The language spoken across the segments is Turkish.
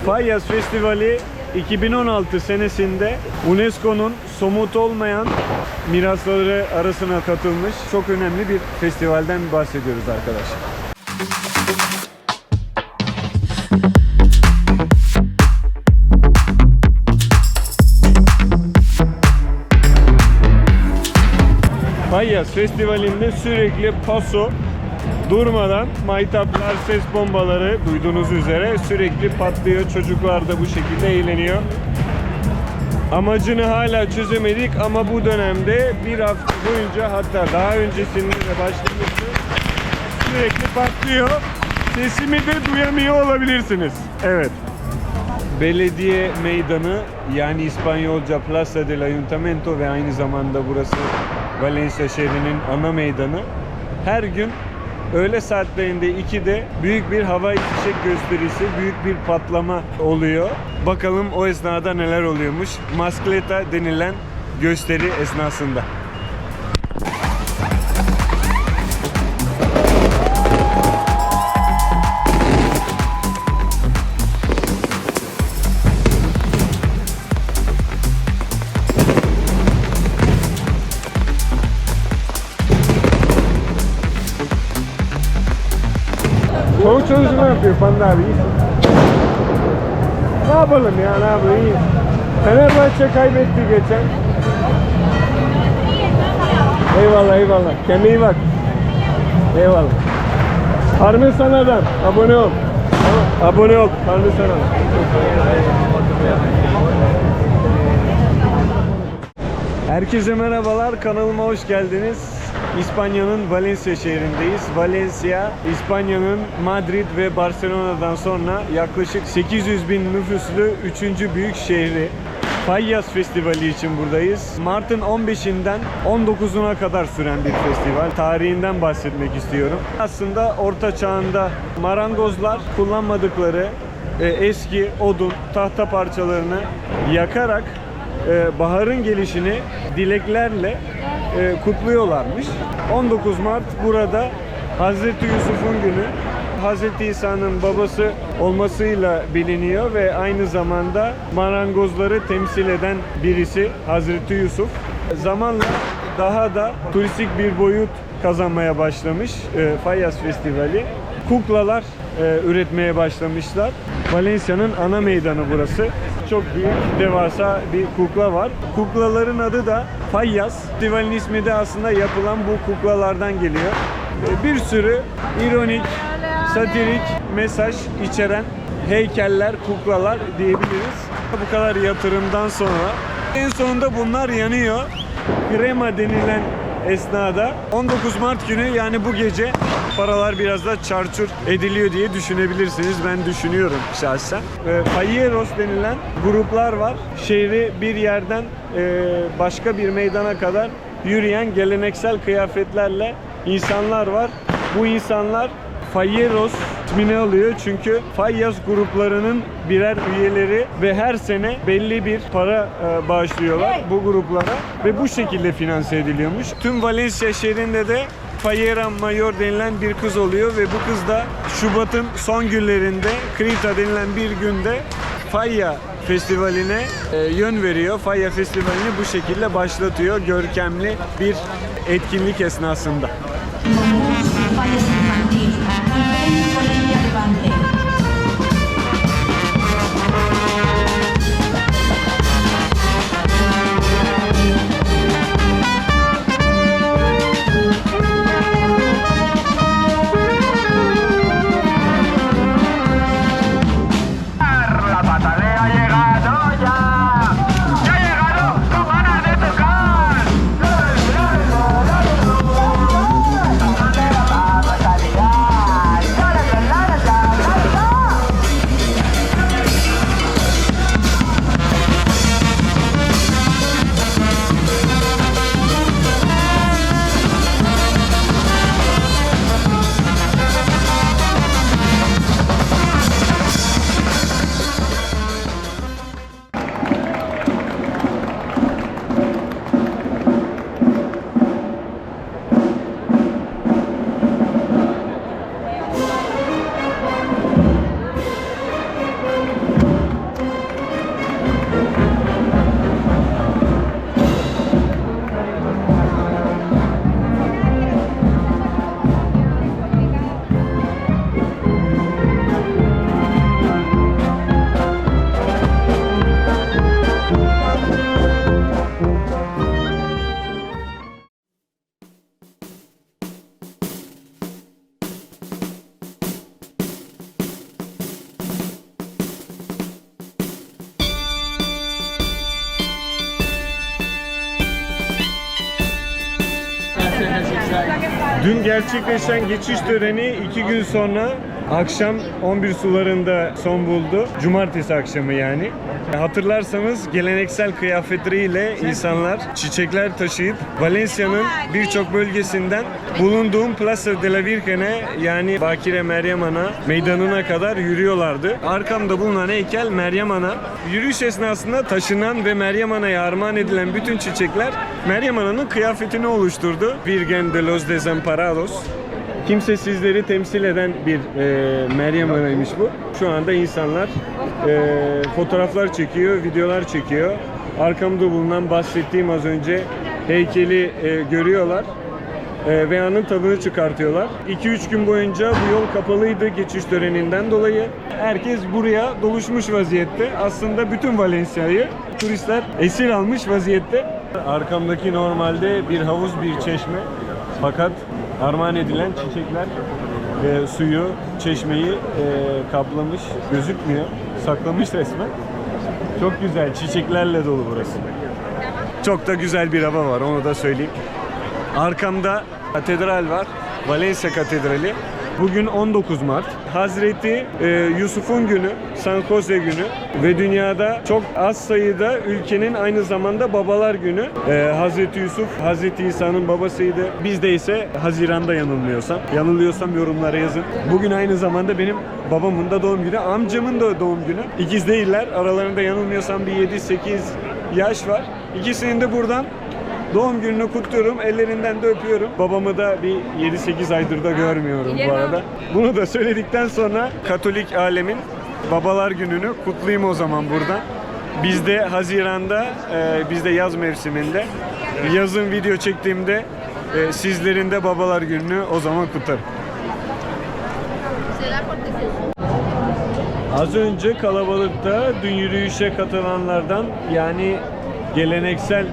Fallas Festivali 2016 senesinde UNESCO'nun somut olmayan mirasları arasına katılmış çok önemli bir festivalden bahsediyoruz arkadaşlar. Fallas Festivali'nde sürekli paso, durmadan maytaplar, ses bombaları duyduğunuz üzere sürekli patlıyor. Çocuklar da bu şekilde eğleniyor. Amacını hala çözemedik ama bu dönemde bir hafta boyunca, hatta daha öncesinde de başlamıştı, sürekli patlıyor. Sesimi de duyamıyor olabilirsiniz. Evet. Belediye meydanı, yani İspanyolca Plaza del Ayuntamiento ve aynı zamanda burası Valencia şehrinin ana meydanı. Her gün öğle saatlerinde 2'de büyük bir havai fişek gösterisi, büyük bir patlama oluyor. Bakalım o esnada neler oluyormuş. Mascleta denilen gösteri esnasında. Soğuk çalışma yapıyor Panda abi. Ne yapalım ya, ne yapalım, iyi. Fenerbahçe kaybetti geçen. Eyvallah eyvallah. Kendine iyi bak. Eyvallah. Parmesana'dan abone ol. Abone ol Parmesana'dan. Herkese merhabalar, kanalıma hoş geldiniz. İspanya'nın Valencia şehrindeyiz. Valencia, İspanya'nın Madrid ve Barcelona'dan sonra yaklaşık 800 bin nüfuslu 3. büyük şehri. Fallas Festivali için buradayız. Mart'ın 15'inden 19'una kadar süren bir festival. Tarihinden bahsetmek istiyorum. Aslında Orta Çağ'ında marangozlar kullanmadıkları eski odun, tahta parçalarını yakarak baharın gelişini dileklerle kutluyorlarmış. 19 Mart burada Hazreti Yusuf'un günü. Hazreti İsa'nın babası olmasıyla biliniyor ve aynı zamanda marangozları temsil eden birisi Hazreti Yusuf. Zamanla daha da turistik bir boyut kazanmaya başlamış Fallas Festivali. Kuklalar üretmeye başlamışlar. Valencia'nın ana meydanı burası. Çok büyük, devasa bir kukla var. Kuklaların adı da Fallas. Festivalin ismi de aslında yapılan bu kuklalardan geliyor. Bir sürü ironik, satirik mesaj içeren heykeller, kuklalar diyebiliriz. Bu kadar yatırımdan sonra en sonunda bunlar yanıyor. Crema denilen esnada 19 Mart günü, yani bu gece paralar biraz da çarçur ediliyor diye düşünebilirsiniz. Ben düşünüyorum şahsen. Falleros denilen gruplar var. Şehri bir yerden başka bir meydana kadar yürüyen geleneksel kıyafetlerle insanlar var. Bu insanlar Falleros ismini alıyor çünkü Fallas gruplarının birer üyeleri ve her sene belli bir para bağışlıyorlar bu gruplara ve bu şekilde finanse ediliyormuş. Tüm Valencia şehrinde de Fallera Mayor denilen bir kız oluyor ve bu kız da Şubat'ın son günlerinde Krita denilen bir günde Falla Festivali'ne yön veriyor. Falla Festivali'ni bu şekilde başlatıyor görkemli bir etkinlik esnasında. Dün gerçekleşen geçiş töreni 2 gün sonra akşam 11 sularında son buldu. Cumartesi akşamı yani. Hatırlarsanız geleneksel kıyafetleriyle insanlar çiçekler taşıyıp Valencia'nın birçok bölgesinden bulunduğum Plaza de la Virgen'e yani Bakire Meryem Ana meydanına kadar yürüyorlardı. Arkamda bulunan heykel Meryem Ana. Yürüyüş esnasında taşınan ve Meryem Ana'ya armağan edilen bütün çiçekler Meryem Ana'nın kıyafetini oluşturdu. Virgen de los Desamparados. Kimsesizleri temsil eden bir Meryem Ana'ymış bu. Şu anda insanlar fotoğraflar çekiyor, videolar çekiyor. Arkamda bulunan bahsettiğim az önce heykeli görüyorlar ve anın tadını çıkartıyorlar. 2-3 gün boyunca bu yol kapalıydı geçiş töreninden dolayı. Herkes buraya doluşmuş vaziyette. Aslında bütün Valencia'yı turistler esir almış vaziyette. Arkamdaki normalde bir havuz, bir çeşme. Fakat armağan edilen çiçekler ve suyu, çeşmeyi kaplamış, gözükmüyor. Saklamış resmen. Çok güzel, çiçeklerle dolu burası. Çok da güzel bir hava var, onu da söyleyeyim. Arkamda katedral var, Valencia Katedrali. Bugün 19 Mart. Hazreti Yusuf'un günü, San Jose günü ve dünyada çok az sayıda ülkenin aynı zamanda babalar günü. Hazreti Yusuf, Hazreti İsa'nın babasıydı. Bizde ise Haziran'da yanılmıyorsam. Yanılıyorsam yorumlara yazın. Bugün aynı zamanda benim babamın da doğum günü, amcamın da doğum günü. İkiz değiller. Aralarında yanılmıyorsam bir 7-8 yaş var. İkisinin de buradan doğum gününü kutluyorum, ellerinden de öpüyorum. Babamı da bir 7-8 aydır da görmüyorum bu arada. Bunu da söyledikten sonra Katolik alemin babalar gününü kutlayayım o zaman buradan. Bizde Haziran'da, bizde yaz mevsiminde, yazın video çektiğimde sizlerin de babalar gününü o zaman kutlarım. Az önce kalabalıkta dün yürüyüşe katılanlardan yani geleneksel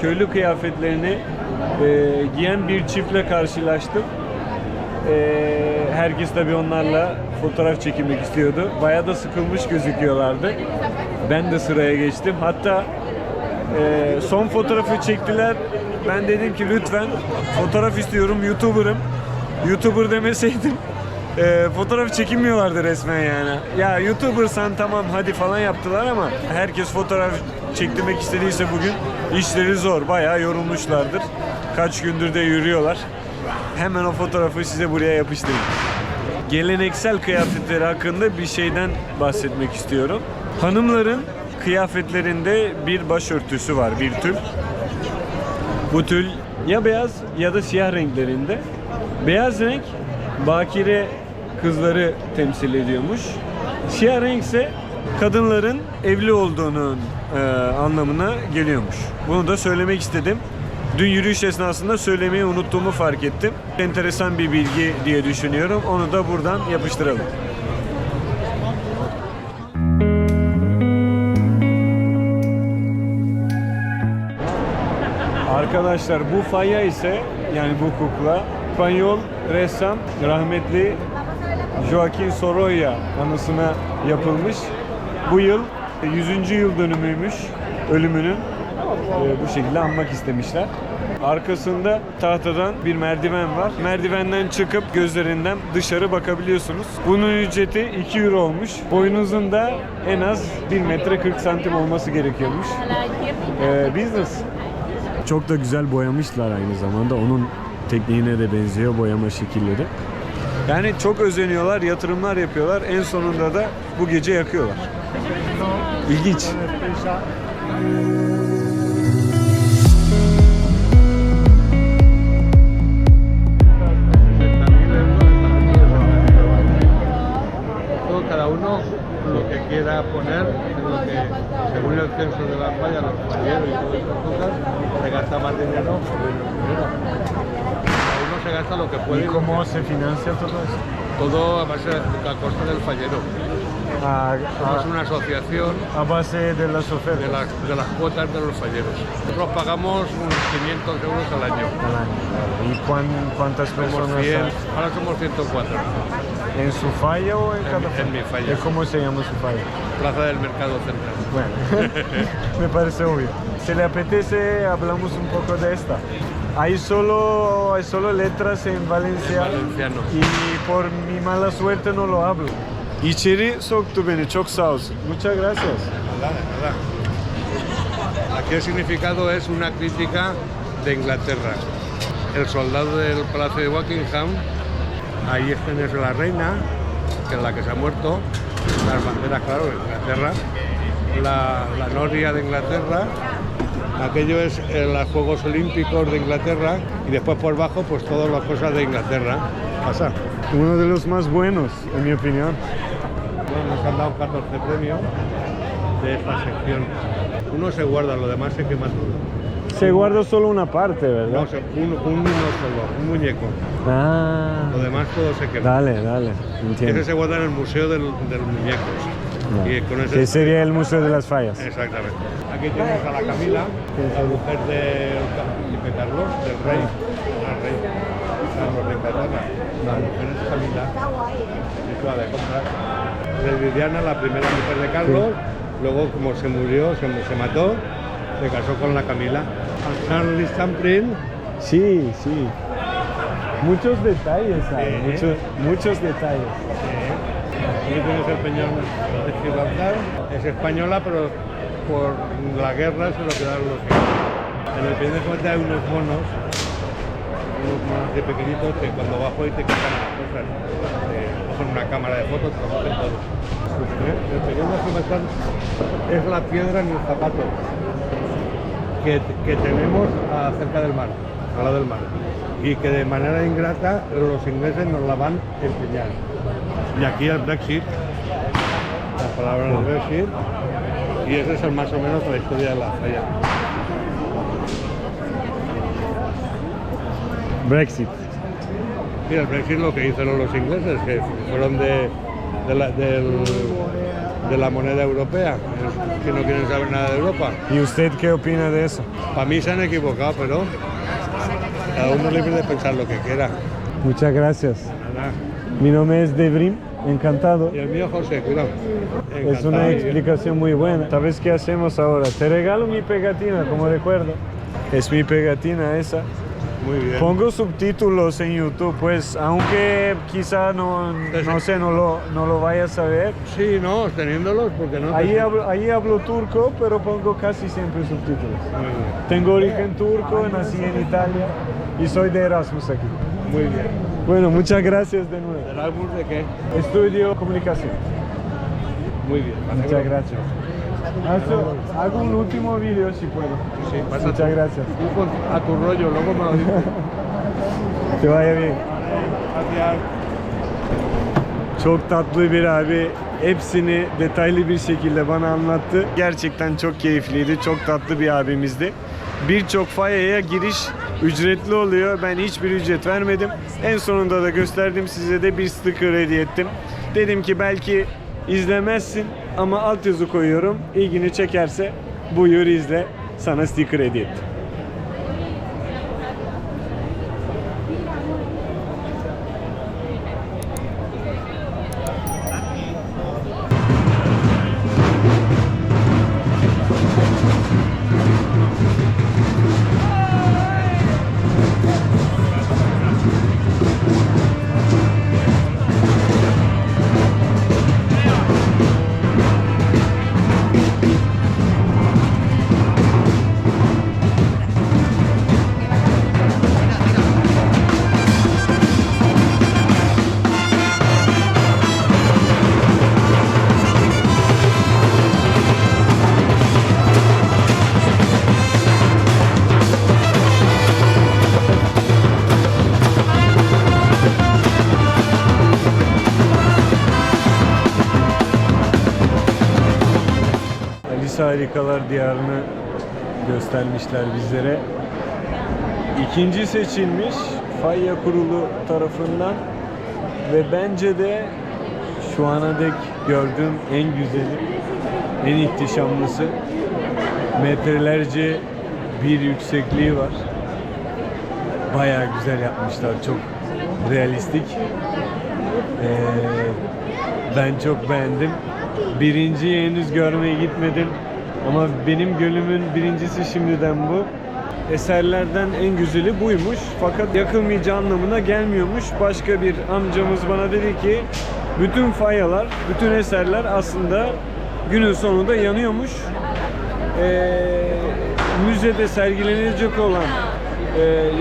köylü kıyafetlerini giyen bir çiftle karşılaştım. Herkes tabii onlarla fotoğraf çekilmek istiyordu. Bayağı da sıkılmış gözüküyorlardı. Ben de sıraya geçtim. Hatta son fotoğrafı çektiler. Ben dedim ki lütfen fotoğraf istiyorum, YouTuber'ım. YouTuber demeseydim fotoğraf çekinmiyorlardı resmen yani. Ya YouTuber'san tamam hadi falan yaptılar ama herkes fotoğraf çektirmek istediyse bugün işleri zor. Bayağı yorulmuşlardır. Kaç gündür de yürüyorlar. Hemen o fotoğrafı size buraya yapıştırayım. Geleneksel kıyafetleri hakkında bir şeyden bahsetmek istiyorum. Hanımların kıyafetlerinde bir başörtüsü var, bir tül. Bu tül ya beyaz ya da siyah renklerinde. Beyaz renk bakire kızları temsil ediyormuş. Siyah renk ise kadınların evli olduğunun anlamına geliyormuş. Bunu da söylemek istedim. Dün yürüyüş esnasında söylemeyi unuttuğumu fark ettim. Enteresan bir bilgi diye düşünüyorum. Onu da buradan yapıştıralım. Arkadaşlar bu faya ise yani bu kukla İspanyol ressam rahmetli Joaquín Sorolla anısına yapılmış. Bu yıl 100. yıl dönümüymüş ölümünün. Bu şekilde anmak istemişler. Arkasında tahtadan bir merdiven var. Merdivenden çıkıp gözlerinden dışarı bakabiliyorsunuz. Bunun ücreti 2 euro olmuş. Boyunuzun da en az 1 metre 40 santim olması gerekiyormuş. Business. Çok da güzel boyamışlar aynı zamanda. Onun tekniğine de benziyor boyama şekilleri. Yani çok özeniyorlar, yatırımlar yapıyorlar. En sonunda da bu gece yakıyorlar. İlginç. Cada uno lo que quiera poner, lo que según el censo de la falla, los falleros y todas esas cosas, se gasta más dinero o menos dinero. Cada uno se gasta lo que puede. ¿Y cómo se financia todo eso? Todo a base de la costa del fallero. Somos una asociación A base de las ofertas. de las cuotas de los falleros. Nosotros pagamos unos 500 euros al año. ¿Y cuántas Somos personas? 100, ahora somos 104. ¿En su falla o en cada en mi falla. ¿Cómo se llama su falla? Plaza del Mercado Central. Bueno, me parece obvio. Si le apetece, hablamos un poco de esta. Hay solo letras en Valencia Valenciano. y por mi mala suerte no lo hablo. İçeri soktu beni, çok sağ olsun. Muchas gracias. Nada, nada. Aquí el significado es una crítica de Inglaterra. El soldado del Palacio de Buckingham, ahí está la reina, que es la que se ha muerto, las banderas, claro, de Inglaterra, la noria de Inglaterra, aquello es los Juegos Olímpicos de Inglaterra, y después por bajo, pues todas las cosas de Inglaterra. Pasa. Uno de los más buenos, en mi opinión. Bueno, nos han dado 14 premios de esta sección. Uno se guarda, lo demás se quema todo. Se guarda solo una parte, ¿verdad? No, uno solo, un muñeco. Ah, Lo demás todo se quema. dale, entiendo. Ese se guarda en el Museo de los Muñecos. No. Y con ese Que sería el Museo de las Fallas. Exactamente. Aquí tenemos a la Camila, la mujer del príncipe Carlos, del rey. Carlos de Inglaterra. La mujer es Camila, es la de compras. Es Viviana, la primera mujer de Carlos. Luego, como se murió, se mató, se casó con la Camila. A Charlie Chaplin. Sí. Muchos detalles hay, Sí. muchos detalles. Aquí tienes el peñón de Gibraltar. Es española, pero por la guerra se lo quedaron los ingleses. En el peñón de Gibraltar hay unos monos de pequeñitos que cuando bajo y te quitan las cosas, cogen una cámara de fotos, te lo cogen todo. El peñón de Gibraltar es la piedra en el zapato que tenemos cerca del mar, al lado del mar, y que de manera ingrata los ingleses nos la van a enseñar. Y aquí el Brexit, las palabras del Brexit, y esa es más o menos la historia de la falla. Brexit. Mira, el Brexit lo que hicieron los ingleses, que fueron de la moneda europea, que no quieren saber nada de Europa. ¿Y usted qué opina de eso? Para mí se han equivocado, pero cada uno es libre de pensar lo que quiera. Muchas gracias. Nada. Mi nombre es Devrim, encantado. Y el mío José, cuidado. Es una explicación muy buena. ¿Sabes qué hacemos ahora? Te regalo mi pegatina como recuerdo. Es mi pegatina esa. Muy bien. Pongo subtítulos en YouTube, pues, aunque quizá no lo vayas a ver. Sí, no, teniéndolos, porque no. Ahí hablo turco, pero pongo casi siempre subtítulos. Muy bien. Tengo origen turco, nací en Italia y soy de Erasmus aquí. Muy bien. Bueno, muchas gracias de nuevo. ¿Erasmus de qué? Estudio comunicación. Muy bien. Muchas gracias. Hago un último vídeo si puedo. Sí, pasa Muchas tú. gracias. Tú a tu rollo, luego me lo dices. Te vaya bien. Gracias. Çok tatlı bir abi. Hepsini detaylı bir şekilde bana anlattı. Gerçekten çok keyifliydi. Çok tatlı bir abimizdi. Birçok fayaya giriş ücretli oluyor. Ben hiçbir ücret vermedim. En sonunda da gösterdim, size de bir sticker hediye ettim. Dedim ki belki izlemezsin ama altyazı koyuyorum. İlgini çekerse buyur izle. Sana sticker hediye ettim. Alice Harikalar Diyarı'nı göstermişler bizlere. İkinci seçilmiş Faya Kurulu tarafından ve bence de şu ana dek gördüğüm en güzeli, en ihtişamlısı. Metrelerce bir yüksekliği var. Bayağı güzel yapmışlar, çok realistik. Ben çok beğendim. Birinciyi henüz görmeye gitmedim. Ama benim gönlümün birincisi şimdiden bu. Eserlerden en güzeli buymuş. Fakat yakılmayacağı anlamına gelmiyormuş. Başka bir amcamız bana dedi ki bütün fayalar, bütün eserler aslında günün sonunda yanıyormuş. Müzede sergilenecek olan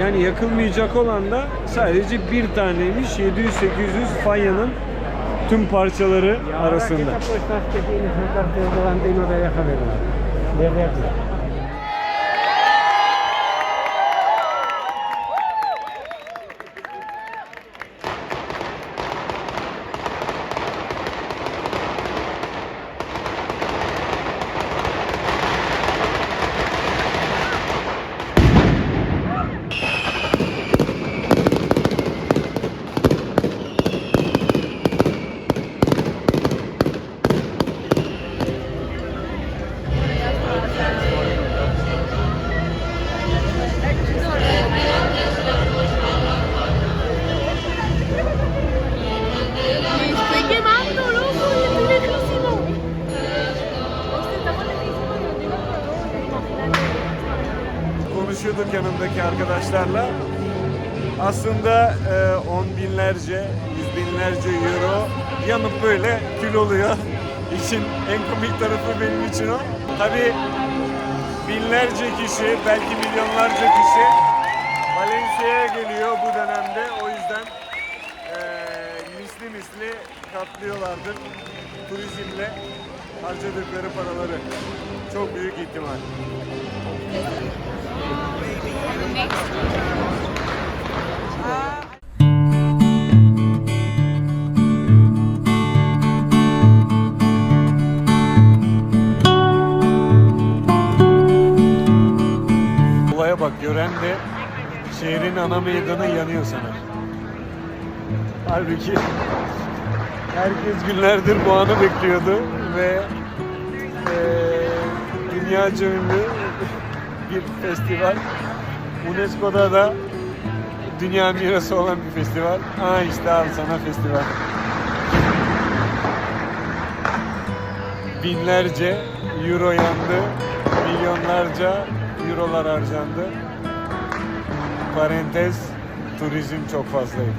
yani yakılmayacak olan da sadece bir taneymiş. 700-800 fayanın tüm parçaları arasında. Me estoy quemando, loco, estoy lejísimo. Estamos lejísimos y no tengo calor. Konuşuyorduk yanımdaki arkadaşlarla. Aslında on binlerce, yüz binlerce euro yanıp böyle kül oluyor. İşin en komik tarafı benim için o. Tabii binlerce kişi, belki milyonlarca kişi Valencia'ya geliyor bu dönemde. O yüzden misli katlıyorlardır turizmle harcadıkları paraları. Çok büyük ihtimal. Olaya bak, gören de şehrin ana meydanı yanıyor sanar. Halbuki herkes günlerdir bu anı bekliyordu ve dünyaca ünlü bir festival. UNESCO'da da dünya mirası olan bir festival. İşte al sana festival. Binlerce euro yandı, milyonlarca eurolar harcandı. Parantez, turizm çok fazlaydı.